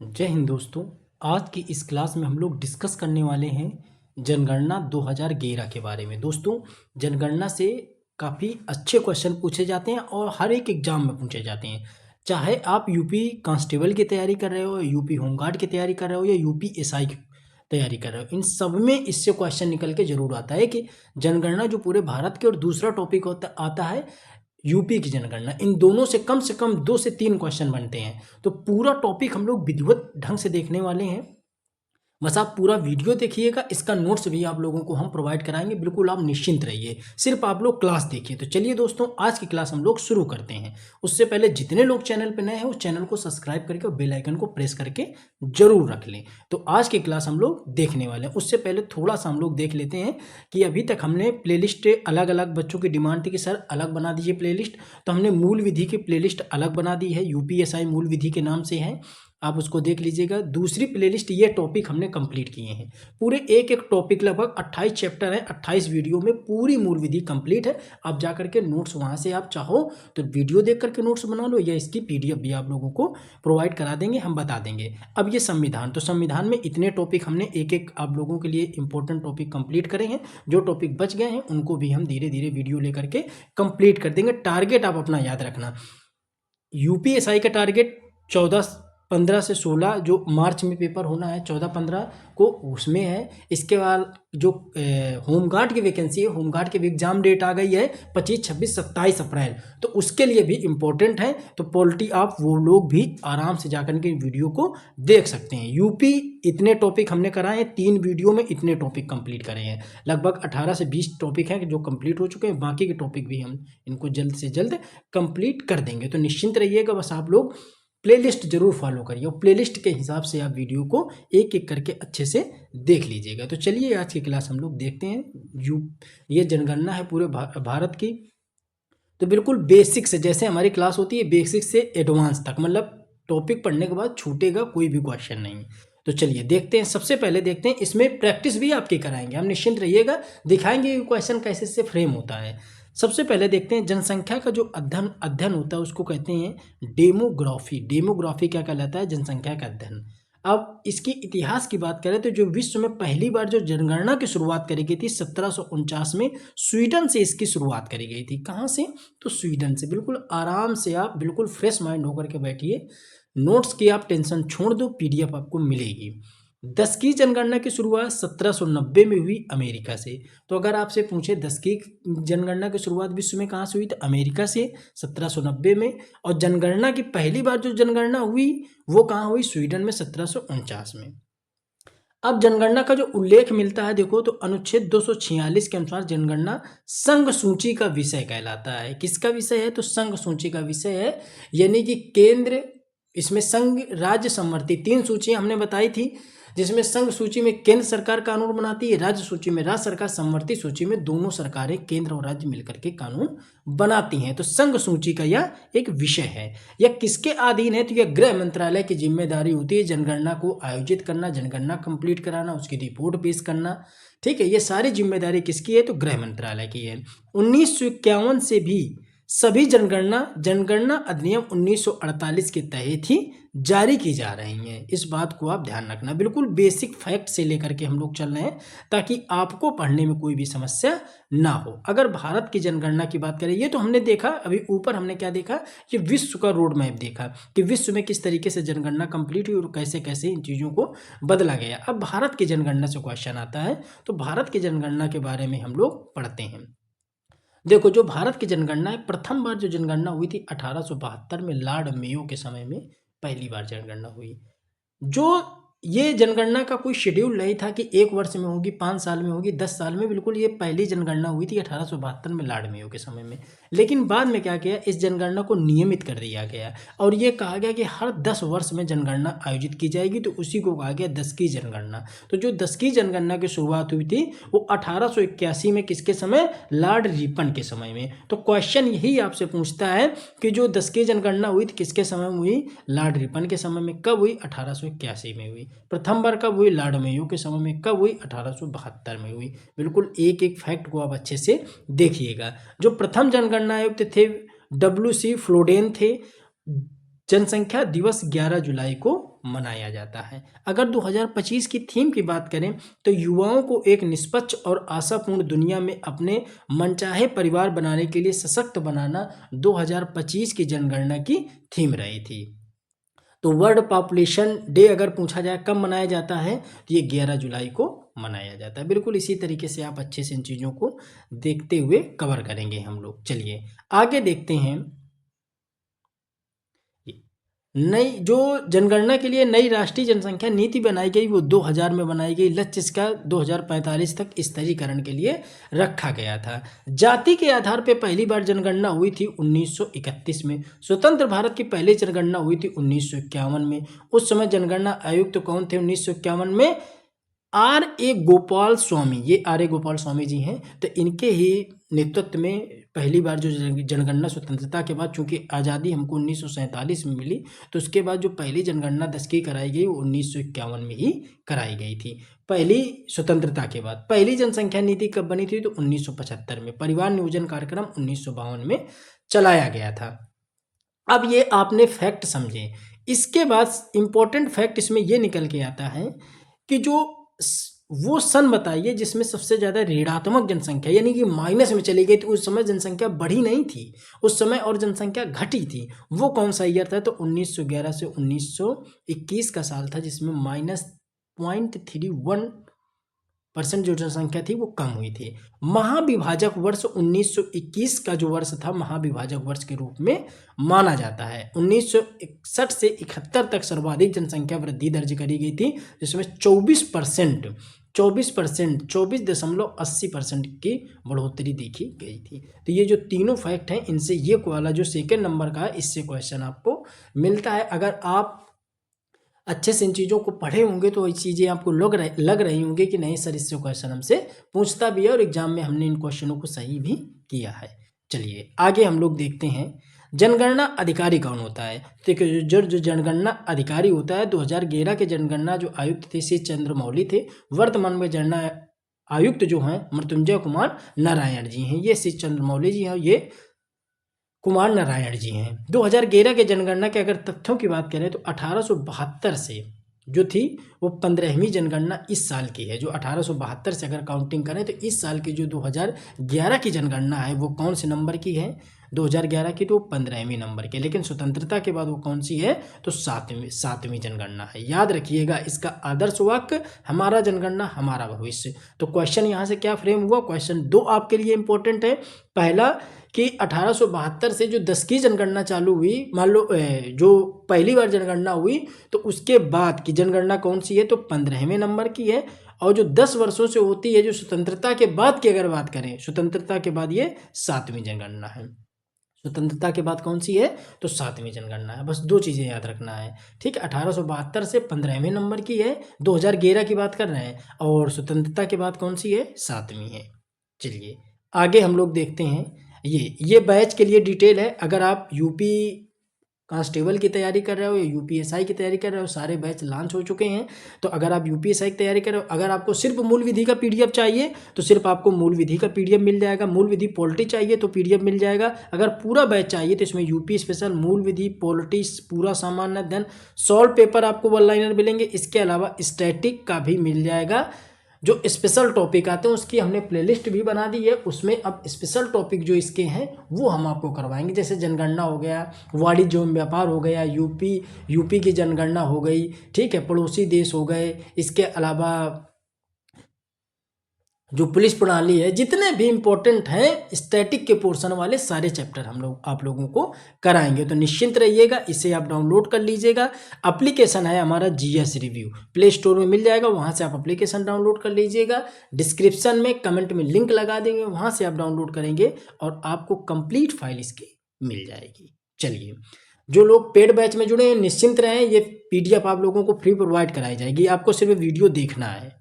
जय हिंद दोस्तों। आज की इस क्लास में हम लोग डिस्कस करने वाले हैं जनगणना 2011 के बारे में। दोस्तों, जनगणना से काफ़ी अच्छे क्वेश्चन पूछे जाते हैं और हर एक एग्जाम में पूछे जाते हैं। चाहे आप यूपी कांस्टेबल की तैयारी कर रहे हो, यूपी होमगार्ड की तैयारी कर रहे हो या यूपी एसआई की तैयारी कर रहे हो, इन सब में इससे क्वेश्चन निकल के जरूर आता है कि जनगणना जो पूरे भारत के, और दूसरा टॉपिक आता है यूपी की जनगणना। इन दोनों से कम 2 से 3 क्वेश्चन बनते हैं। तो पूरा टॉपिक हम लोग विधिवत ढंग से देखने वाले हैं। बस आप पूरा वीडियो देखिएगा, इसका नोट्स भी आप लोगों को हम प्रोवाइड कराएंगे। बिल्कुल आप निश्चिंत रहिए, सिर्फ आप लोग क्लास देखिए। तो चलिए दोस्तों, आज की क्लास हम लोग शुरू करते हैं। उससे पहले जितने लोग चैनल पर नए हैं उस चैनल को सब्सक्राइब करके और बेल आइकन को प्रेस करके जरूर रख लें। तो आज की क्लास हम लोग देखने वाले हैं। उससे पहले थोड़ा सा हम लोग देख लेते हैं कि अभी तक हमने प्लेलिस्ट अलग अलग, बच्चों की डिमांड थी कि सर अलग बना दीजिए प्लेलिस्ट, तो हमने मूल विधि की प्लेलिस्ट अलग बना दी है, यूपीएसआई मूल विधि के नाम से है, आप उसको देख लीजिएगा। दूसरी प्लेलिस्ट, ये टॉपिक हमने कंप्लीट किए हैं पूरे, एक एक टॉपिक लगभग 28 चैप्टर है, 28 वीडियो में पूरी मूल विधि कंप्लीट है। आप जा करके नोट्स वहां से आप चाहो तो वीडियो देख करके नोट्स बना लो, या इसकी पीडीएफ भी आप लोगों को प्रोवाइड करा देंगे, हम बता देंगे। अब ये संविधान, तो संविधान में इतने टॉपिक हमने एक एक आप लोगों के लिए इंपॉर्टेंट टॉपिक कंप्लीट करे हैं। जो टॉपिक बच गए हैं उनको भी हम धीरे धीरे वीडियो लेकर के कंप्लीट कर देंगे। टारगेट आप अपना याद रखना, यूपीएसआई का टारगेट 15 से 16 जो मार्च में पेपर होना है, 14-15 को उसमें है। इसके बाद जो होमगार्ड की वैकेंसी है, होमगार्ड की भी एग्जाम डेट आ गई है 25, 26, 27 अप्रैल, तो उसके लिए भी इम्पोर्टेंट है। तो पॉलिटी आप वो लोग भी आराम से जाकर के वीडियो को देख सकते हैं। यूपी इतने टॉपिक हमने कराए हैं, 3 वीडियो में इतने टॉपिक कंप्लीट करे हैं। लगभग 18 से 20 टॉपिक हैं जो कंप्लीट हो चुके हैं, बाकी के टॉपिक भी हम इनको जल्द से जल्द कंप्लीट कर देंगे। तो निश्चिंत रहिएगा, बस आप लोग प्लेलिस्ट जरूर फॉलो करिए और प्लेलिस्ट के हिसाब से आप वीडियो को एक एक करके अच्छे से देख लीजिएगा। तो चलिए आज की क्लास हम लोग देखते हैं। ये जनगणना है पूरे भारत की। तो बिल्कुल बेसिक से, जैसे हमारी क्लास होती है बेसिक से एडवांस तक, मतलब टॉपिक पढ़ने के बाद छूटेगा कोई भी क्वेश्चन नहीं। तो चलिए देखते हैं। सबसे पहले देखते हैं, इसमें प्रैक्टिस भी आपकी कराएंगे, हम निश्चिंत रहिएगा, दिखाएंगे क्वेश्चन कैसे से फ्रेम होता है। सबसे पहले देखते हैं, जनसंख्या का जो अध्ययन होता है उसको कहते हैं डेमोग्राफी। डेमोग्राफी क्या कहलाता है? जनसंख्या का अध्ययन। अब इसकी इतिहास की बात करें तो जो विश्व में पहली बार जो जनगणना की शुरुआत करी गई थी 1749 में, स्वीडन से इसकी शुरुआत करी गई थी। कहाँ से? तो स्वीडन से। बिल्कुल आराम से आप बिल्कुल फ्रेश माइंड होकर के बैठिए, नोट्स की आप टेंशन छोड़ दो, पीडीएफ आपको मिलेगी। 10 की जनगणना की शुरुआत 1790 में हुई अमेरिका से। तो अगर आपसे पूछे 10 की जनगणना की शुरुआत विश्व में कहाँ से हुई, तो अमेरिका से 1790 में। और जनगणना की पहली बार जो जनगणना हुई वो कहाँ हुई? स्वीडन में 1749 में। अब जनगणना का जो उल्लेख मिलता है देखो, तो अनुच्छेद 246 के अनुसार जनगणना संघ सूची का विषय कहलाता है। किसका विषय है? तो संघ सूची का विषय है, यानी कि केंद्र, इसमें संघ राज्य समवर्ती 3 सूचियां हमने बताई थी, जिसमें संघ सूची में केंद्र सरकार कानून बनाती है, राज्य सूची में राज्य सरकार, समवर्ती सूची में दोनों सरकारें केंद्र और राज्य मिलकर के कानून बनाती हैं। तो संघ सूची का यह एक विषय है। यह किसके अधीन है? तो यह गृह मंत्रालय की जिम्मेदारी होती है, जनगणना को आयोजित करना, जनगणना कंप्लीट कराना, उसकी रिपोर्ट पेश करना। ठीक है, ये सारी जिम्मेदारी किसकी है? तो गृह मंत्रालय की है। 1951 से भी सभी जनगणना अधिनियम 1948 के तहत ही जारी की जा रही हैं। इस बात को आप ध्यान रखना। बिल्कुल बेसिक फैक्ट से लेकर के हम लोग चल रहे हैं ताकि आपको पढ़ने में कोई भी समस्या ना हो। अगर भारत की जनगणना की बात करें, ये तो हमने देखा, अभी ऊपर हमने क्या देखा कि विश्व का रोड मैप देखा कि विश्व में किस तरीके से जनगणना कंप्लीट हुई और कैसे कैसे इन चीज़ों को बदला गया। अब भारत की जनगणना से क्वेश्चन आता है, तो भारत की जनगणना के बारे में हम लोग पढ़ते हैं। देखो, जो भारत की जनगणना है, प्रथम बार जो जनगणना हुई थी 1872 में, लॉर्ड मेयो के समय में पहली बार जनगणना हुई। जो ये जनगणना का कोई शेड्यूल नहीं था कि 1 वर्ष में होगी, 5 साल में होगी, 10 साल में। बिल्कुल ये पहली जनगणना हुई थी 1872 में लॉर्ड मेयो के समय में। लेकिन बाद में क्या किया, इस जनगणना को नियमित कर दिया गया और ये कहा गया कि हर 10 वर्ष में जनगणना आयोजित की जाएगी, तो उसी को कहा गया 10 की जनगणना। तो जो 10 की जनगणना की शुरुआत हुई थी वो 1881 में, किसके समय? लॉर्ड रिपन के समय में। तो क्वेश्चन यही आपसे पूछता है कि जो 10 की जनगणना हुई थी किसके समय में हुई? लॉर्ड रिपन के समय में। कब हुई? 1881 में हुई। प्रथम बार कब हुई? लॉर्ड मेयो के समय में। कब हुई? 1872 में हुई। बिल्कुल एक एक फैक्ट को आप अच्छे से देखिएगा। जो प्रथम जनगणना आयुक्त थे WC फ्लोडेन थे। जनसंख्या दिवस 11 जुलाई को मनाया जाता है। अगर 2025 की थीम की बात करें तो युवाओं को एक निष्पक्ष और आशापूर्ण दुनिया में अपने मनचाहे परिवार बनाने के लिए सशक्त बनाना 2025 की जनगणना की थीम रही थी। तो वर्ल्ड पॉपुलेशन डे अगर पूछा जाए कब मनाया जाता है तो ये 11 जुलाई को मनाया जाता है। बिल्कुल इसी तरीके से आप अच्छे से इन चीज़ों को देखते हुए कवर करेंगे हम लोग। चलिए आगे देखते हैं। नई जो जनगणना के लिए नई राष्ट्रीय जनसंख्या नीति बनाई गई वो 2000 में बनाई गई। लक्ष्य इसका 2045 तक स्तरीकरण के लिए रखा गया था। जाति के आधार पर पहली बार जनगणना हुई थी 1931 में। स्वतंत्र भारत की पहली जनगणना हुई थी 1951 में। उस समय जनगणना आयुक्त कौन थे 1951 में? R.A. गोपाल स्वामी। ये R.A. गोपाल स्वामी जी हैं। तो इनके ही नेतृत्व में पहली बार जो जनगणना स्वतंत्रता के बाद, चूंकि आज़ादी हमको 1947 में मिली, तो उसके बाद जो पहली जनगणना 10 की कराई गई वो 1951 में ही कराई गई थी। पहली स्वतंत्रता के बाद पहली जनसंख्या नीति कब बनी थी? तो 1975 में। परिवार नियोजन कार्यक्रम 1952 में चलाया गया था। अब ये आपने फैक्ट समझे। इसके बाद इंपॉर्टेंट फैक्ट इसमें ये निकल के आता है कि जो वो सन बताइए जिसमें सबसे ज़्यादा ऋणात्मक जनसंख्या यानी कि माइनस में चली गई थी। उस समय जनसंख्या बढ़ी नहीं थी उस समय, और जनसंख्या घटी थी। वो कौन सा ईयर था? तो 1911 से 1921 का साल था, जिसमें -0.31% जो जनसंख्या थी वो कम हुई थी। महाविभाजक वर्ष 1921 का जो वर्ष था महाविभाजक वर्ष के रूप में माना जाता है। 1961 से 71 तक सर्वाधिक जनसंख्या वृद्धि दर्ज करी गई थी, जिसमें 24.80% की बढ़ोतरी देखी गई थी। तो ये जो तीनों फैक्ट हैं, इनसे ये वाला जो सेकेंड नंबर का है, इससे क्वेश्चन आपको मिलता है। अगर आप अच्छे से इन चीज़ों को पढ़े होंगे तो ये चीज़ें आपको लग रही होंगी कि नहीं सर इससे क्वेश्चन हमसे पूछता भी है, और एग्जाम में हमने इन क्वेश्चनों को सही भी किया है। चलिए आगे हम लोग देखते हैं जनगणना अधिकारी कौन होता है। तो जो जनगणना अधिकारी होता है 2011 के जनगणना जो आयुक्त थे श्री चंद्रमौली थे। वर्तमान में जनगणना आयुक्त जो हैं मृत्युंजय कुमार नारायण जी हैं। ये श्री चंद्रमौली जी हैं, ये कुमार नारायण जी हैं। 2011 के जनगणना के अगर तथ्यों की बात करें तो 1872 से जो थी वो 15वीं जनगणना इस साल की है। जो 1872 से अगर काउंटिंग करें तो इस साल की जो 2011 की जनगणना है वो कौन से नंबर की है? 2011 की तो 15वीं नंबर की। लेकिन स्वतंत्रता के बाद वो कौन सी है? तो सातवीं जनगणना है। याद रखिएगा इसका आदर्श वाक्य हमारा जनगणना हमारा भविष्य। तो क्वेश्चन यहाँ से क्या फ्रेम हुआ? क्वेश्चन 2 आपके लिए इंपॉर्टेंट है। पहला कि 1872 से जो 10 की जनगणना चालू हुई, मान लो जो पहली बार जनगणना हुई तो उसके बाद की जनगणना कौन सी है? तो 15वें नंबर की है। और जो 10 वर्षों से होती है जो स्वतंत्रता के बाद की अगर बात करें, स्वतंत्रता के बाद ये 7वीं जनगणना है। स्वतंत्रता के बाद कौन सी है? तो 7वीं जनगणना है। बस 2 चीज़ें याद रखना है, ठीक है। 1872 से 15वें नंबर की है, 2011 की बात कर रहे हैं, और स्वतंत्रता के बाद कौन सी है? 7वीं है। चलिए आगे हम लोग देखते हैं। ये बैच के लिए डिटेल है। अगर आप यूपी कांस्टेबल की तैयारी कर रहे हो या यूपीएसआई की तैयारी कर रहे हो, सारे बैच लॉन्च हो चुके हैं। तो अगर आप यूपीएसआई की तैयारी कर रहे हो, अगर आपको सिर्फ मूल विधि का पीडीएफ चाहिए तो सिर्फ आपको मूल विधि का पीडीएफ मिल जाएगा। मूल विधि पॉलिटी चाहिए तो पीडीएफ मिल जाएगा। अगर पूरा बैच चाहिए तो इसमें यूपी स्पेशल, मूल विधि, पॉलिटी पूरा सामान्य, देन सॉल्व पेपर आपको वन लाइनर मिलेंगे। इसके अलावा स्टैटिक का भी मिल जाएगा। जो स्पेशल टॉपिक आते हैं उसकी हमने प्लेलिस्ट भी बना दी है। उसमें अब स्पेशल टॉपिक जो इसके हैं वो हम आपको करवाएंगे। जैसे जनगणना हो गया, वाणिज्य एवं व्यापार हो गया, यूपी की जनगणना हो गई, ठीक है, पड़ोसी देश हो गए। इसके अलावा जो पुलिस प्रणाली है, जितने भी इंपॉर्टेंट हैं स्टैटिक के पोर्शन वाले सारे चैप्टर हम लोग आप लोगों को कराएंगे। तो निश्चिंत रहिएगा, इसे आप डाउनलोड कर लीजिएगा। एप्लीकेशन है हमारा जीएस रिव्यू, प्ले स्टोर में मिल जाएगा, वहां से आप एप्लीकेशन डाउनलोड कर लीजिएगा। डिस्क्रिप्शन में कमेंट में लिंक लगा देंगे, वहां से आप डाउनलोड करेंगे और आपको कंप्लीट फाइल इसकी मिल जाएगी। चलिए, जो लोग पेड बैच में जुड़े हैं निश्चिंत रहें, ये पीडीएफ आप लोगों को फ्री प्रोवाइड कराई जाएगी, आपको सिर्फ वीडियो देखना है।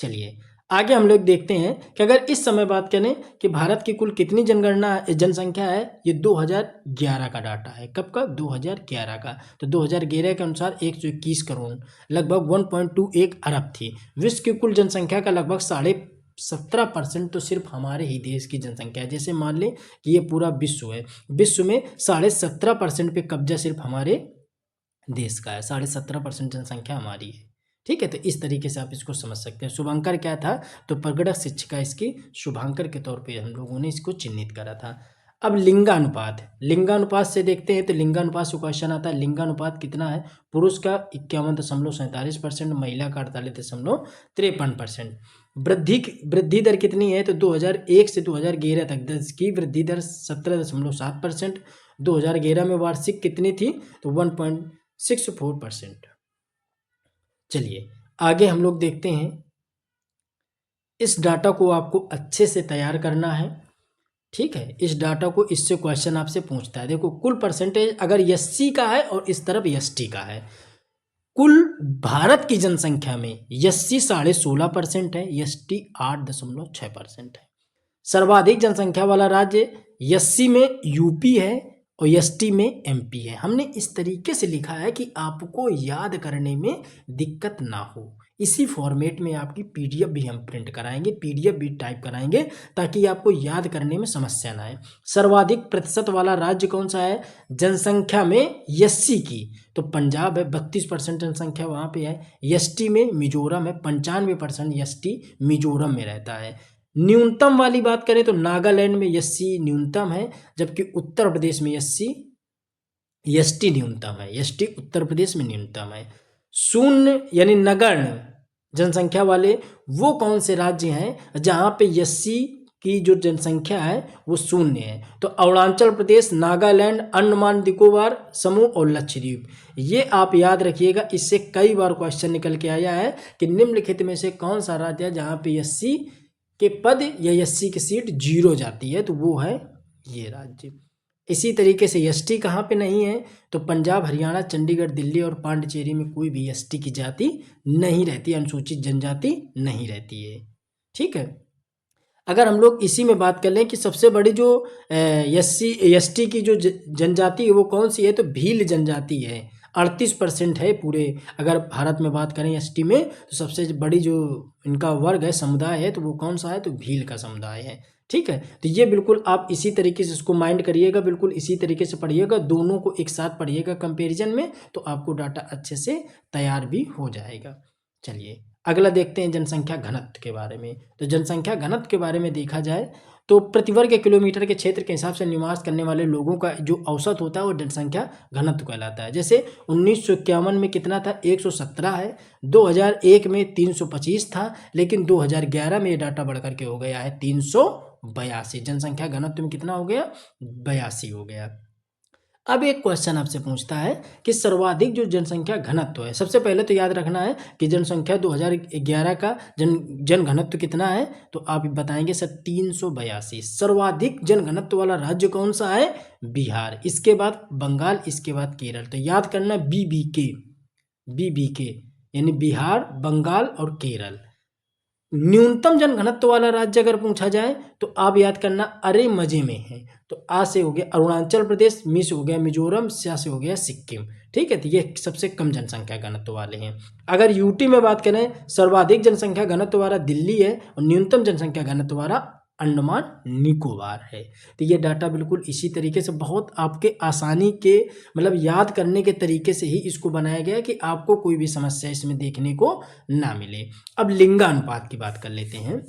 चलिए आगे हम लोग देखते हैं कि अगर इस समय बात करें कि भारत की कुल कितनी जनसंख्या है, ये 2011 का डाटा है। कब का? 2011 का। तो 2011 के अनुसार 121 करोड़, लगभग 1.21 अरब थी। विश्व की कुल जनसंख्या का लगभग 17.5% तो सिर्फ हमारे ही देश की जनसंख्या है। जैसे मान लें कि ये पूरा विश्व है, विश्व में 17.5% पे कब्जा सिर्फ हमारे देश का है, 17.5% जनसंख्या हमारी है। ठीक है, तो इस तरीके से आप इसको समझ सकते हैं। शुभांकर क्या था, तो प्रगढ़ शिक्षिका इसकी शुभांकर के तौर पे हम लोगों ने इसको चिन्हित करा था। अब लिंगानुपात, लिंगानुपात से देखते हैं तो लिंगानुपात से क्वेश्चन आता है, लिंगानुपात कितना है, पुरुष का 51.47%, महिला का 48.53%। वृद्धि दर कितनी है, तो 2001 से 2011 तक देश की वृद्धि दर 17.7%। 2011 में वार्षिक कितनी थी, तो 1.64%। चलिए आगे हम लोग देखते हैं। इस डाटा को आपको अच्छे से तैयार करना है। ठीक है, इस डाटा को, इससे क्वेश्चन आपसे पूछता है। देखो कुल परसेंटेज अगर एससी का है और इस तरफ एसटी का है, कुल भारत की जनसंख्या में एससी 16.5% है, एसटी 8.6% है। सर्वाधिक जनसंख्या वाला राज्य एससी में यूपी है और एसटी में एमपी है। हमने इस तरीके से लिखा है कि आपको याद करने में दिक्कत ना हो। इसी फॉर्मेट में आपकी पीडीएफ भी हम प्रिंट कराएंगे, पीडीएफ भी टाइप कराएंगे, ताकि आपको याद करने में समस्या ना आए। सर्वाधिक प्रतिशत वाला राज्य कौन सा है जनसंख्या में एससी की, तो पंजाब है, 32% जनसंख्या वहाँ पे है। एसटी में मिजोरम है, 95% एसटी मिजोरम में रहता है। न्यूनतम वाली बात करें तो नागालैंड में एससी न्यूनतम है, जबकि उत्तर प्रदेश में एसटी न्यूनतम है, एसटी उत्तर प्रदेश में न्यूनतम है। शून्य यानी नगण्य जनसंख्या वाले वो कौन से राज्य हैं जहां पे एससी की जो जनसंख्या है वो शून्य है, तो अरुणाचल प्रदेश, नागालैंड, अंडमान निकोबार समूह और लक्षद्वीप। ये आप याद रखिएगा, इससे कई बार क्वेश्चन निकल के आया है कि निम्नलिखित में से कौन सा राज्य है जहां पे एससी के पद या एससी की सीट 0 जाती है, तो वो है ये राज्य। इसी तरीके से एसटी कहाँ पे नहीं है, तो पंजाब, हरियाणा, चंडीगढ़, दिल्ली और पांडिचेरी में कोई भी एसटी की जाति नहीं रहती, अनुसूचित जनजाति नहीं रहती है। ठीक है, अगर हम लोग इसी में बात कर लें कि सबसे बड़ी जो एसटी की जो जनजाति है वो कौन सी है, तो भील जनजाति है, 38% है पूरे। अगर भारत में बात करें एसटी में, तो सबसे बड़ी जो इनका वर्ग है, समुदाय है, तो वो कौन सा है, तो भील का समुदाय है। ठीक है, तो ये बिल्कुल आप इसी तरीके से इसको माइंड करिएगा, बिल्कुल इसी तरीके से पढ़िएगा, दोनों को एक साथ पढ़िएगा कंपैरिजन में, तो आपको डाटा अच्छे से तैयार भी हो जाएगा। चलिए अगला देखते हैं जनसंख्या घनत्व के बारे में। तो जनसंख्या घनत्व के बारे में देखा जाए तो प्रति वर्ग किलोमीटर के क्षेत्र के हिसाब से निवास करने वाले लोगों का जो औसत होता है वो जनसंख्या घनत्व कहलाता है। जैसे 1951 में कितना था, 117 है, 2001 में 325 था, लेकिन 2011 में ये डाटा बढ़कर के हो गया है 382। जनसंख्या घनत्व में कितना हो गया, 82 हो गया। अब एक क्वेश्चन आपसे पूछता है कि सर्वाधिक जो जनसंख्या घनत्व है, सबसे पहले तो याद रखना है कि जनसंख्या 2011 का जन घनत्व कितना है, तो आप बताएंगे सर 382। सर्वाधिक जन घनत्व वाला राज्य कौन सा है, बिहार, इसके बाद बंगाल, इसके बाद केरल। तो याद करना बीबीके यानी बिहार, बंगाल और केरल। न्यूनतम जनघनत्व वाला राज्य अगर पूछा जाए तो आप याद करना, अरे मजे में है, तो आ से हो गया अरुणाचल प्रदेश, मी से हो गया मिजोरम, सा से हो गया सिक्किम। ठीक है, तो ये सबसे कम जनसंख्या घनत्व वाले हैं। अगर यूटी में बात करें, सर्वाधिक जनसंख्या घनत्व वाला दिल्ली है और न्यूनतम जनसंख्या घनत्व वाला अंडमान निकोबार है। तो ये डाटा बिल्कुल इसी तरीके से बहुत आपके आसानी के मतलब याद करने के तरीके से ही इसको बनाया गया कि आपको कोई भी समस्या इसमें देखने को ना मिले। अब लिंगानुपात की बात कर लेते हैं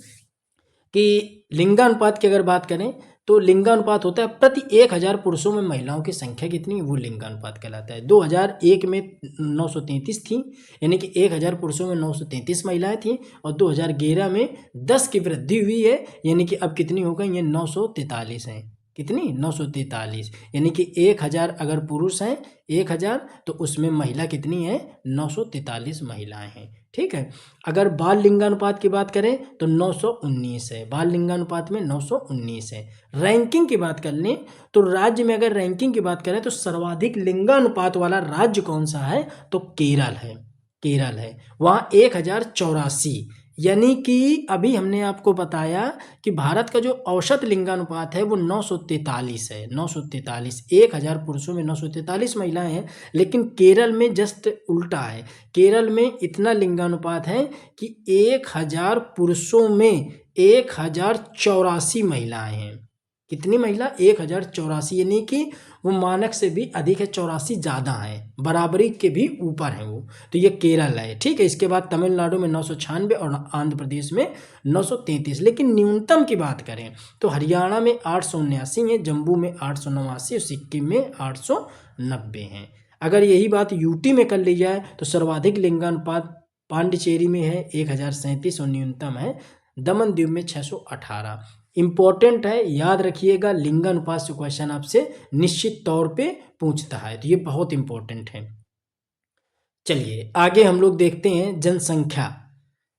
कि लिंगानुपात की अगर बात करें तो लिंगानुपात होता है प्रति 1000 पुरुषों में महिलाओं की संख्या कितनी है, वो लिंगानुपात कहलाता है। 2001 में 933 थी, यानी कि 1000 पुरुषों में 933 महिलाएं थीं, और 2011 में 10 की वृद्धि हुई है, यानी कि अब कितनी हो गई, ये 943 हैं। कितनी, 943, यानी कि 1000 अगर पुरुष हैं 1000, तो उसमें महिला कितनी है, 943 महिलाएं हैं। ठीक है, अगर बाल लिंगानुपात की बात करें तो 919 है, बाल लिंगानुपात में 919 है। रैंकिंग की बात कर लें तो राज्य में अगर रैंकिंग की बात करें तो सर्वाधिक लिंगानुपात वाला राज्य कौन सा है, तो केरल है, केरल है, वहाँ 1084, यानी कि अभी हमने आपको बताया कि भारत का जो औसत लिंगानुपात है वो 943 है, 943, 1000 पुरुषों में 943 महिलाएं हैं, लेकिन केरल में जस्ट उल्टा है। केरल में इतना लिंगानुपात है कि 1000 पुरुषों में 1084 महिलाएं हैं। कितनी महिला, 1084, यानी कि वो मानक से भी अधिक है, 84 ज़्यादा है, बराबरी के भी ऊपर है वो। तो ये केरल है, ठीक है। इसके बाद तमिलनाडु में 996 और आंध्र प्रदेश में 933। लेकिन न्यूनतम की बात करें तो हरियाणा में 879 है, जम्मू में 889 और सिक्किम में 890 हैं। अगर यही बात यूटी में कर ली जाए तो सर्वाधिक लिंगानुपात पांडिचेरी में है 1037 और न्यूनतम है दमन दीव में 618। इंपॉर्टेंट है, याद रखिएगा, लिंगानुपात से क्वेश्चन आपसे निश्चित तौर पे पूछता है, तो ये बहुत इंपॉर्टेंट है। चलिए आगे हम लोग देखते हैं जनसंख्या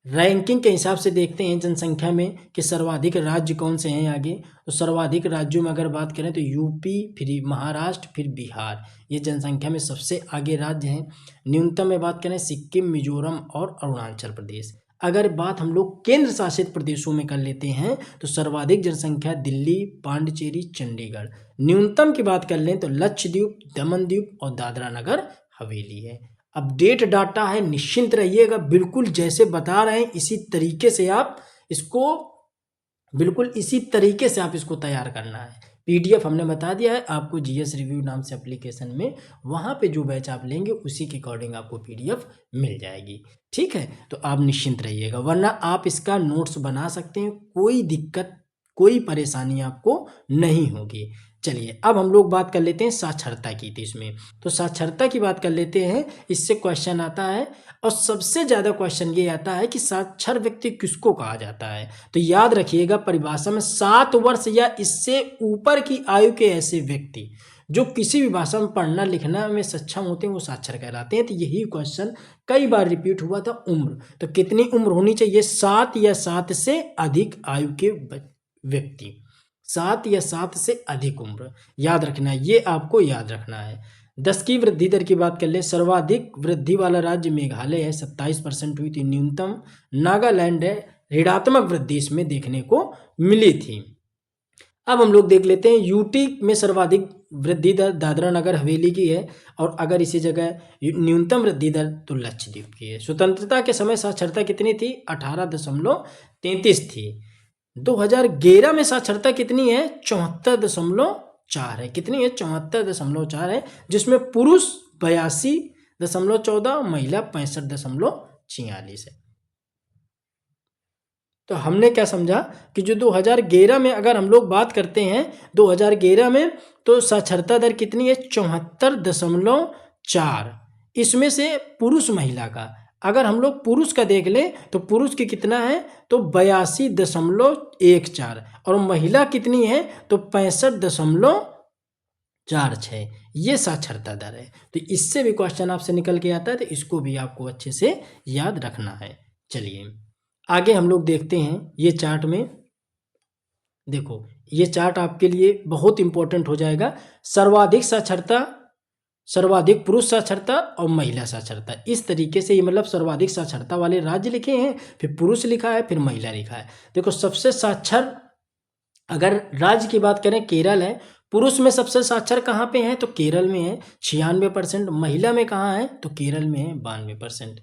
रैंकिंग के हिसाब से देखते हैं जनसंख्या में कि सर्वाधिक राज्य कौन से हैं आगे। तो सर्वाधिक राज्यों में अगर बात करें तो यूपी, फिर महाराष्ट्र, फिर बिहार, ये जनसंख्या में सबसे आगे राज्य हैं। न्यूनतम में बात करें सिक्किम, मिजोरम और अरुणाचल प्रदेश। अगर बात हम लोग केंद्र शासित प्रदेशों में कर लेते हैं तो सर्वाधिक जनसंख्या दिल्ली, पांडिचेरी, चंडीगढ़। न्यूनतम की बात कर लें तो लक्षद्वीप, दमन द्वीप और दादरा नगर हवेली है। अपडेट डाटा है, निश्चिंत रहिएगा, बिल्कुल जैसे बता रहे हैं इसी तरीके से आप इसको तैयार करना है। पीडीएफ हमने बता दिया है आपको, जीएस रिव्यू नाम से एप्लीकेशन में, वहाँ पे जो बैच आप लेंगे उसी के अकॉर्डिंग आपको पीडीएफ मिल जाएगी, ठीक है। तो आप निश्चिंत रहिएगा, वरना आप इसका नोट्स बना सकते हैं, कोई दिक्कत कोई परेशानी आपको नहीं होगी। चलिए अब हम लोग बात कर लेते हैं साक्षरता की। तो इसमें तो साक्षरता की बात कर लेते हैं, इससे क्वेश्चन आता है और सबसे ज़्यादा क्वेश्चन ये आता है कि साक्षर व्यक्ति किसको कहा जाता है। तो याद रखिएगा परिभाषा में 7 वर्ष या इससे ऊपर की आयु के ऐसे व्यक्ति जो किसी भी भाषा में पढ़ना लिखना में सक्षम होते हैं वो साक्षर कहलाते हैं। तो यही क्वेश्चन कई बार रिपीट हुआ था। उम्र, तो कितनी उम्र होनी चाहिए? 7 या 7 से अधिक आयु के व्यक्ति, 7 या 7 से अधिक उम्र, याद रखना है, ये आपको याद रखना है। 10 की वृद्धि दर की बात कर ले, सर्वाधिक वृद्धि वाला राज्य मेघालय है, 27% हुई थी। न्यूनतम नागालैंड है, ऋणात्मक वृद्धि इसमें देखने को मिली थी। अब हम लोग देख लेते हैं यूटी में सर्वाधिक वृद्धि दर दादरा नगर हवेली की है, और अगर इसी जगह न्यूनतम वृद्धि दर तो लक्षद्वीप की है। स्वतंत्रता के समय साक्षरता कितनी थी? 18.33 थी। 2011 में साक्षरता कितनी है? 74.4 है। कितनी है? 74.4 है, जिसमें पुरुष 82.14, महिला 65.46 है। तो हमने क्या समझा कि जो 2011 में अगर हम लोग बात करते हैं 2011 में, तो साक्षरता दर कितनी है? 74.4। इसमें से पुरुष महिला का अगर हम लोग पुरुष का देख लें तो पुरुष की कितना है? तो 82.14, और महिला कितनी है? तो 65.46। ये साक्षरता दर है। तो इससे भी क्वेश्चन आपसे निकल के आता है, तो इसको भी आपको अच्छे से याद रखना है। चलिए आगे हम लोग देखते हैं। ये चार्ट में देखो, ये चार्ट आपके लिए बहुत इंपॉर्टेंट हो जाएगा। सर्वाधिक साक्षरता, सर्वाधिक पुरुष साक्षरता और महिला साक्षरता, इस तरीके से ये मतलब सर्वाधिक साक्षरता वाले राज्य लिखे हैं, फिर पुरुष लिखा है, फिर महिला लिखा है। देखो सबसे साक्षर अगर राज्य की बात करें केरल है। पुरुष में सबसे साक्षर कहाँ पे है? तो केरल में है 96%। महिला में कहाँ है? तो केरल में है 92%।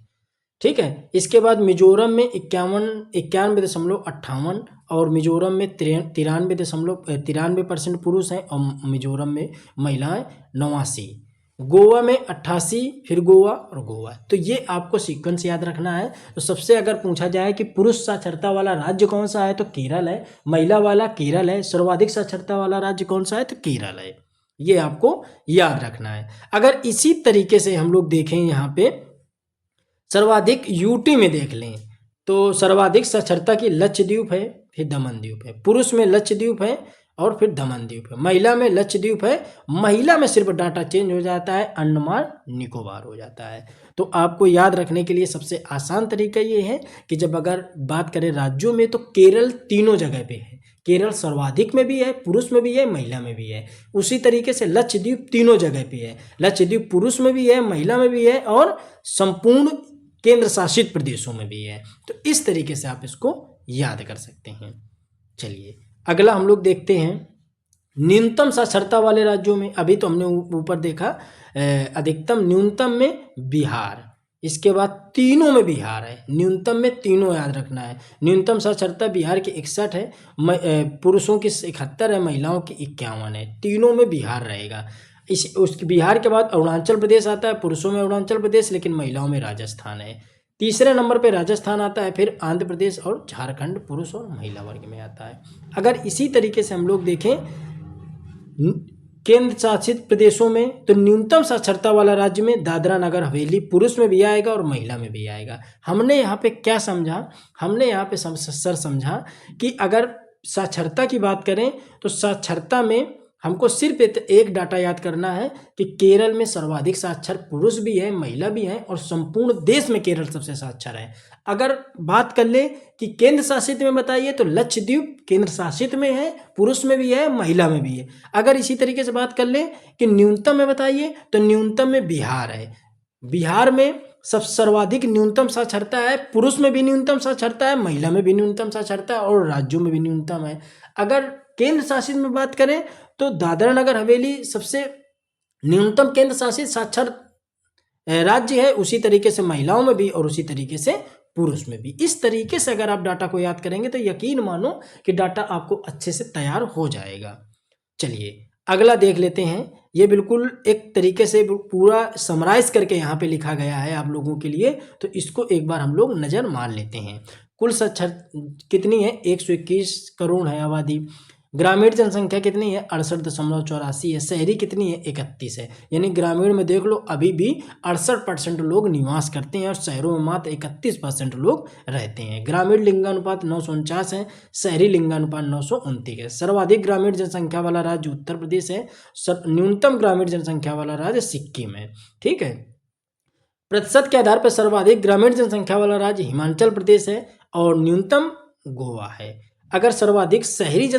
ठीक है। इसके बाद मिजोरम में 91.58 और मिजोरम में 93% पुरुष हैं और मिजोरम में महिलाएं 89। गोवा में 88, फिर गोवा और गोवा। तो ये आपको सीक्वेंस याद रखना है। तो सबसे अगर पूछा जाए कि पुरुष साक्षरता वाला राज्य कौन सा है, तो केरल है। महिला वाला केरल है। सर्वाधिक साक्षरता वाला राज्य कौन सा है, तो केरल है। ये आपको याद रखना है। अगर इसी तरीके से हम लोग देखें यहाँ पे सर्वाधिक यूटी में देख लें तो सर्वाधिक साक्षरता की लक्षद्वीप है, फिर दमन द्वीप है। पुरुष में लक्षद्वीप है और फिर दमन द्वीप है। महिला में लक्षद्वीप है। महिला में सिर्फ डाटा चेंज हो जाता है, अंडमान निकोबार हो जाता है। तो आपको याद रखने के लिए सबसे आसान तरीका ये है कि जब अगर बात करें राज्यों में तो केरल तीनों जगह पे है। केरल सर्वाधिक में भी है, पुरुष में भी है, महिला में भी है। उसी तरीके से लक्षद्वीप तीनों जगह पे है। लक्षद्वीप पुरुष में भी है, महिला में भी है और संपूर्ण केंद्र शासित प्रदेशों में भी है। तो इस तरीके से आप इसको याद कर सकते हैं। चलिए अगला हम लोग देखते हैं न्यूनतम साक्षरता वाले राज्यों में। अभी तो हमने ऊपर देखा अधिकतम, न्यूनतम में बिहार, इसके बाद तीनों में बिहार है। न्यूनतम में तीनों याद रखना है। न्यूनतम साक्षरता बिहार की 61 है, पुरुषों की 71 है, महिलाओं की 51 है। तीनों में बिहार रहेगा। उसके बिहार के बाद अरुणाचल प्रदेश आता है, पुरुषों में अरुणाचल प्रदेश, लेकिन महिलाओं में राजस्थान है। तीसरे नंबर पे राजस्थान आता है, फिर आंध्र प्रदेश और झारखंड पुरुष और महिला वर्ग में आता है। अगर इसी तरीके से हम लोग देखें केंद्र शासित प्रदेशों में, तो न्यूनतम साक्षरता वाला राज्य में दादरा नगर हवेली पुरुष में भी आएगा और महिला में भी आएगा। हमने यहाँ पे क्या समझा, हमने यहाँ पे सर समझा कि अगर साक्षरता की बात करें तो साक्षरता में हमको सिर्फ एक डाटा याद करना है कि केरल में सर्वाधिक साक्षर पुरुष भी है, महिला भी है, और संपूर्ण देश में केरल सबसे साक्षर है। अगर बात कर ले कि केंद्र शासित में बताइए तो लक्षद्वीप केंद्र शासित में है, पुरुष में भी है, महिला में भी है। अगर इसी तरीके से बात कर ले कि न्यूनतम में बताइए तो न्यूनतम में बिहार है। बिहार में सब सर्वाधिक न्यूनतम साक्षरता है, पुरुष में भी न्यूनतम साक्षरता है, महिला में भी न्यूनतम साक्षरता है, और राज्यों में भी न्यूनतम है। अगर केंद्र शासित में बात करें तो दादरा नगर हवेली सबसे न्यूनतम केंद्र शासित साक्षर राज्य है, उसी तरीके से महिलाओं में भी और उसी तरीके से पुरुष में भी। इस तरीके से अगर आप डाटा को याद करेंगे तो यकीन मानो कि डाटा आपको अच्छे से तैयार हो जाएगा। चलिए अगला देख लेते हैं। ये बिल्कुल एक तरीके से पूरा समराइज करके यहाँ पे लिखा गया है आप लोगों के लिए, तो इसको एक बार हम लोग नज़र मार लेते हैं। कुल साक्षर कितनी है, 121 करोड़ है आबादी। ग्रामीण जनसंख्या कितनी है, 68.84 है। शहरी कितनी है, 31 है। यानी ग्रामीण में देख लो अभी भी 68% लोग निवास करते हैं और शहरों में मात्र 31% लोग रहते हैं। ग्रामीण लिंगानुपात 949 है, शहरी लिंगानुपात 929 है। सर्वाधिक ग्रामीण जनसंख्या वाला राज्य उत्तर प्रदेश है, न्यूनतम ग्रामीण जनसंख्या वाला राज्य सिक्किम है। ठीक है। प्रतिशत के आधार पर सर्वाधिक ग्रामीण जनसंख्या वाला राज्य हिमाचल प्रदेश है और न्यूनतम गोवा है। अगर सर्वाधिक शहरी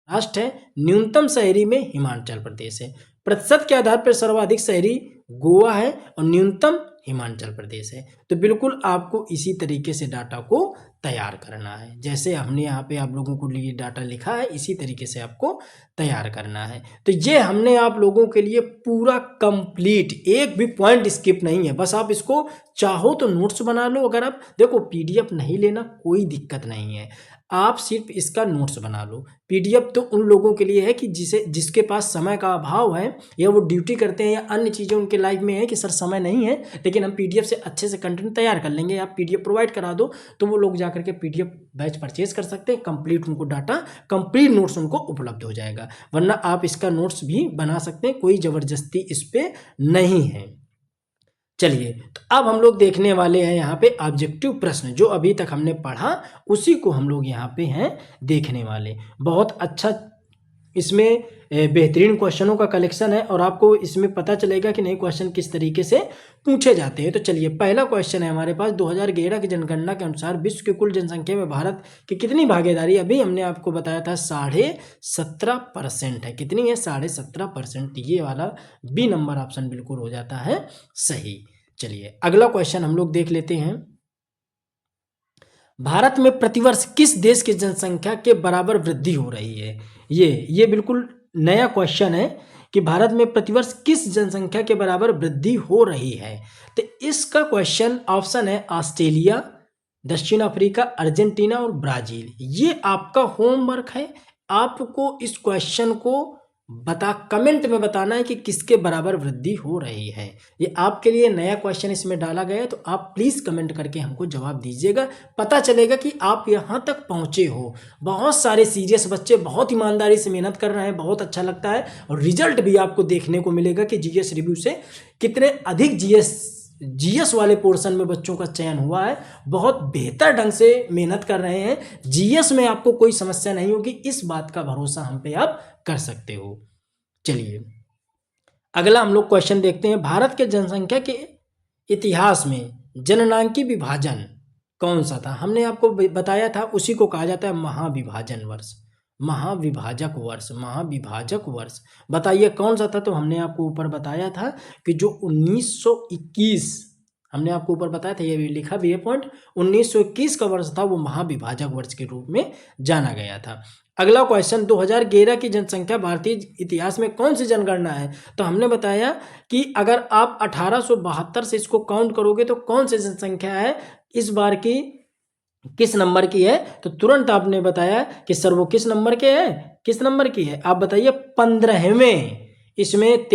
राष्ट्र है, न्यूनतम शहरी में हिमाचल प्रदेश है। प्रतिशत के आधार पर सर्वाधिक शहरी गोवा है और न्यूनतम हिमाचल प्रदेश है। तो बिल्कुल आपको इसी तरीके से डाटा को तैयार करना है। जैसे हमने यहाँ पे आप लोगों को लिए डाटा लिखा है, इसी तरीके से आपको तैयार करना है। तो ये हमने आप लोगों के लिए पूरा कंप्लीट, एक भी पॉइंट स्किप नहीं है। बस आप इसको चाहो तो नोट्स बना लो। अगर आप देखो पीडीएफ नहीं लेना कोई दिक्कत नहीं है, आप सिर्फ इसका नोट्स बना लो। पीडीएफ तो उन लोगों के लिए है कि जिसके पास समय का अभाव है, या वो ड्यूटी करते हैं या अन्य चीज़ें उनके लाइफ में है कि सर समय नहीं है, लेकिन हम पीडीएफ से अच्छे से कंटेंट तैयार कर लेंगे, आप पीडीएफ प्रोवाइड करा दो, तो वो लोग जाकर के पीडीएफ बैच परचेज कर सकते हैं। कंप्लीट उनको डाटा, कंप्लीट नोट्स उनको उपलब्ध हो जाएगा। वरना आप इसका नोट्स भी बना सकते हैं, कोई ज़बरदस्ती इस पर नहीं है। चलिए तो अब हम लोग देखने वाले हैं यहाँ पे ऑब्जेक्टिव प्रश्न, जो अभी तक हमने पढ़ा उसी को हम लोग यहाँ पे हैं देखने वाले। बहुत अच्छा इसमें बेहतरीन क्वेश्चनों का कलेक्शन है और आपको इसमें पता चलेगा कि नए क्वेश्चन किस तरीके से पूछे जाते हैं। तो चलिए पहला क्वेश्चन है हमारे पास, 2011 की जनगणना के अनुसार विश्व की कुल जनसंख्या में भारत की कितनी भागीदारी, अभी हमने आपको बताया था 17.5% है। कितनी है, 17.5%। ये वाला बी नंबर ऑप्शन बिल्कुल हो जाता है सही। चलिए अगला क्वेश्चन हम लोग देख लेते हैं। भारत में प्रतिवर्ष किस देश की जनसंख्या के बराबर वृद्धि हो रही है। ये बिल्कुल नया क्वेश्चन है कि भारत में प्रतिवर्ष किस जनसंख्या के बराबर वृद्धि हो रही है। तो इसका क्वेश्चन ऑप्शन है ऑस्ट्रेलिया, दक्षिण अफ्रीका, अर्जेंटीना और ब्राजील। ये आपका होमवर्क है, आपको इस क्वेश्चन को कमेंट में बताना है कि किसके बराबर वृद्धि हो रही है। ये आपके लिए नया क्वेश्चन इसमें डाला गया है, तो आप प्लीज़ कमेंट करके हमको जवाब दीजिएगा। पता चलेगा कि आप यहाँ तक पहुँचे हो। बहुत सारे सीरियस बच्चे बहुत ईमानदारी से मेहनत कर रहे हैं, बहुत अच्छा लगता है। और रिजल्ट भी आपको देखने को मिलेगा कि जीएस रिव्यू से कितने अधिक जीएस वाले पोर्शन में बच्चों का चयन हुआ है। बहुत बेहतर ढंग से मेहनत कर रहे हैं। जीएस में आपको कोई समस्या नहीं होगी, इस बात का भरोसा हम पे आप कर सकते हो। चलिए अगला हम लोग क्वेश्चन देखते हैं। भारत के जनसंख्या के इतिहास में जननांकी विभाजन कौन सा था। हमने आपको बताया था, उसी को कहा जाता है महाविभाजन वर्ष, महाविभाजक वर्ष, महाविभाजक वर्ष। बताइए कौन सा था। तो हमने आपको ऊपर बताया था कि जो 1921, हमने आपको ऊपर बताया था, ये भी लिखा भी है पॉइंट, 1921 का वर्ष था, वो महाविभाजक वर्ष के रूप में जाना गया था। अगला क्वेश्चन, 2011 की जनसंख्या भारतीय इतिहास में कौन सी जनगणना है। तो हमने बताया कि अगर आप 1872 से इसको काउंट करोगे तो कौन सी जनसंख्या है इस बार की, किस नंबर की है। तो तुरंत आपने बताया कि सर वो किस नंबर के है, किस नंबर की है, आप बताइए 15वें। इसमें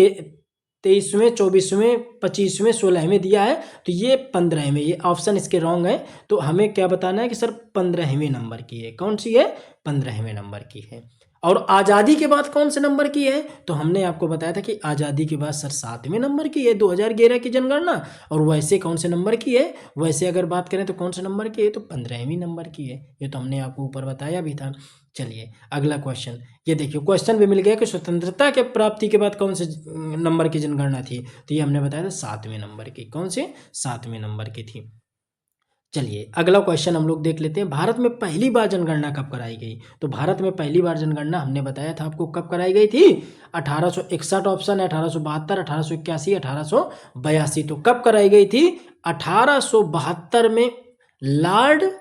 23वें, 24वें, 25वें, 16वें दिया है, तो ये 15वें, ये ऑप्शन इसके रॉन्ग है। तो हमें क्या बताना है कि सर 15वें नंबर की है। कौन सी है? 15वें नंबर की है। और आज़ादी के बाद कौन से नंबर की है? तो हमने आपको बताया था कि आज़ादी के बाद सर 7वें नंबर की है 2011 की जनगणना। और वैसे कौन से नंबर की है? वैसे अगर बात करें तो कौन से नंबर की है? तो 15वें नंबर की है। ये तो हमने आपको ऊपर बताया भी था। चलिए अगला क्वेश्चन, ये देखिए क्वेश्चन भी मिल गया कि स्वतंत्रता के प्राप्ति के बाद कौन से नंबर की जनगणना थी? तो ये हमने बताया था 7वें नंबर की। कौन से? 7वें नंबर की थी। चलिए अगला क्वेश्चन हम लोग देख लेते हैं, भारत में पहली बार जनगणना कब कराई गई? तो भारत में पहली बार जनगणना हमने बताया था आपको कब कराई गई थी? 1861 ऑप्शन है, 1872, 1881, 1882। तो कब कराई गई थी? 1872 में लॉर्ड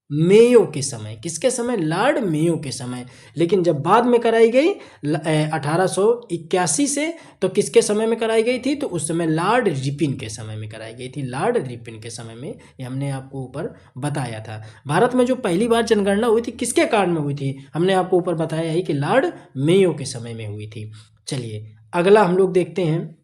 मेयो के समय। किसके समय? लॉर्ड मेयो के समय। लेकिन जब बाद में कराई गई 1881 से, तो किसके समय में कराई गई थी? तो उस समय लॉर्ड रिपन के समय में कराई गई थी। लॉर्ड रिपन के समय में, ये हमने आपको ऊपर बताया था। भारत में जो पहली बार जनगणना हुई थी किसके कारण में हुई थी? हमने आपको ऊपर बताया है कि लॉर्ड मेयो के समय में हुई थी। चलिए अगला हम लोग देखते हैं,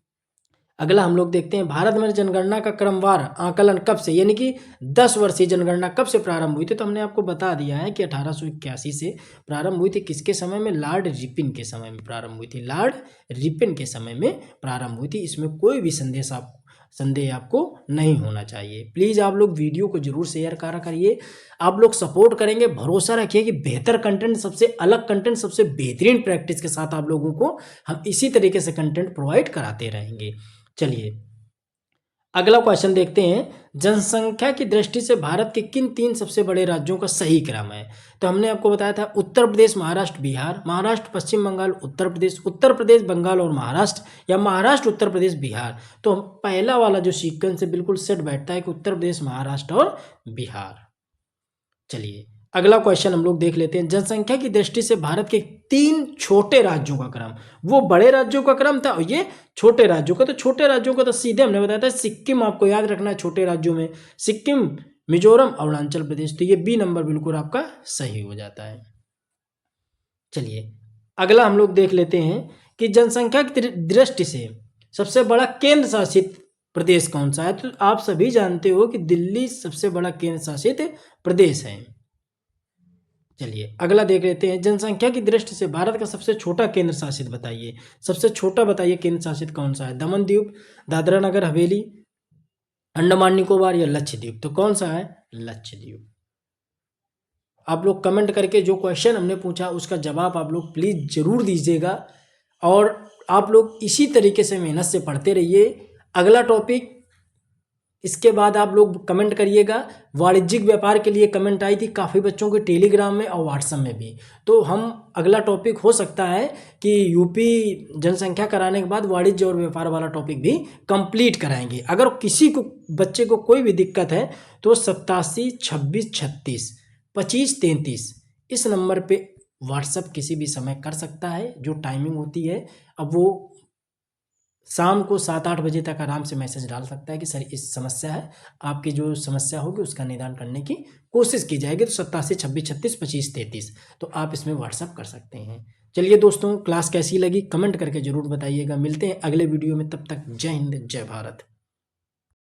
भारत में जनगणना का क्रमवार आकलन कब से, यानी कि 10 वर्षीय जनगणना कब से प्रारंभ हुई थी? तो हमने आपको बता दिया है कि 1881 से प्रारंभ हुई थी। किसके समय में? लॉर्ड रिपन के समय में प्रारंभ हुई थी। लॉर्ड रिपन के समय में प्रारंभ हुई थी। इसमें कोई भी संदेह आपको नहीं होना चाहिए। प्लीज़ आप लोग वीडियो को जरूर शेयर करा करिए। आप लोग सपोर्ट करेंगे, भरोसा रखिए कि बेहतर कंटेंट, सबसे अलग कंटेंट, सबसे बेहतरीन प्रैक्टिस के साथ आप लोगों को हम इसी तरीके से कंटेंट प्रोवाइड कराते रहेंगे। चलिए अगला क्वेश्चन देखते हैं, जनसंख्या की दृष्टि से भारत के किन 3 सबसे बड़े राज्यों का सही क्रम है? तो हमने आपको बताया था उत्तर प्रदेश, महाराष्ट्र, बिहार, महाराष्ट्र, पश्चिम बंगाल, उत्तर प्रदेश, उत्तर प्रदेश, बंगाल और महाराष्ट्र, या महाराष्ट्र, उत्तर प्रदेश, बिहार। तो पहला वाला जो सीक्वेंस है बिल्कुल सेट बैठता है कि उत्तर प्रदेश, महाराष्ट्र और बिहार। चलिए अगला क्वेश्चन हम लोग देख लेते हैं, जनसंख्या की दृष्टि से भारत के 3 छोटे राज्यों का क्रम। वो बड़े राज्यों का क्रम था और ये छोटे राज्यों का। तो छोटे राज्यों का तो सीधे हमने बताया था, सिक्किम आपको याद रखना है छोटे राज्यों में, सिक्किम, मिजोरम, अरुणाचल प्रदेश। तो ये बी नंबर बिल्कुल आपका सही हो जाता है। चलिए अगला हम लोग देख लेते हैं कि जनसंख्या की दृष्टि से सबसे बड़ा केंद्र शासित प्रदेश कौन सा है? तो आप सभी जानते हो कि दिल्ली सबसे बड़ा केंद्र शासित प्रदेश है। चलिए अगला देख लेते हैं, जनसंख्या की दृष्टि से भारत का सबसे छोटा केंद्र शासित बताइए। सबसे छोटा बताइए केंद्र शासित कौन सा है? दमन द्वीप, दादरा नगर हवेली, अंडमान निकोबार या लक्षद्वीप। तो कौन सा है? लक्षद्वीप। आप लोग कमेंट करके जो क्वेश्चन हमने पूछा उसका जवाब आप लोग प्लीज़ ज़रूर दीजिएगा। और आप लोग इसी तरीके से मेहनत से पढ़ते रहिए। अगला टॉपिक, इसके बाद आप लोग कमेंट करिएगा। वाणिज्यिक व्यापार के लिए कमेंट आई थी काफ़ी बच्चों के टेलीग्राम में और व्हाट्सएप में भी। तो हम अगला टॉपिक हो सकता है कि यूपी जनसंख्या कराने के बाद वाणिज्य और व्यापार वाला टॉपिक भी कंप्लीट कराएंगे। अगर किसी को बच्चे को कोई भी दिक्कत है तो 87 26 36 25 33 इस नंबर पे व्हाट्सएप किसी भी समय कर सकता है। जो टाइमिंग होती है, अब वो शाम को 7-8 बजे तक आराम से मैसेज डाल सकता है कि सर इस समस्या है, आपकी जो समस्या होगी उसका निदान करने की कोशिश की जाएगी। तो 87 26 36 25 33 तो आप इसमें व्हाट्सअप कर सकते हैं। चलिए दोस्तों, क्लास कैसी लगी कमेंट करके ज़रूर बताइएगा। मिलते हैं अगले वीडियो में, तब तक जय हिंद जय भारत।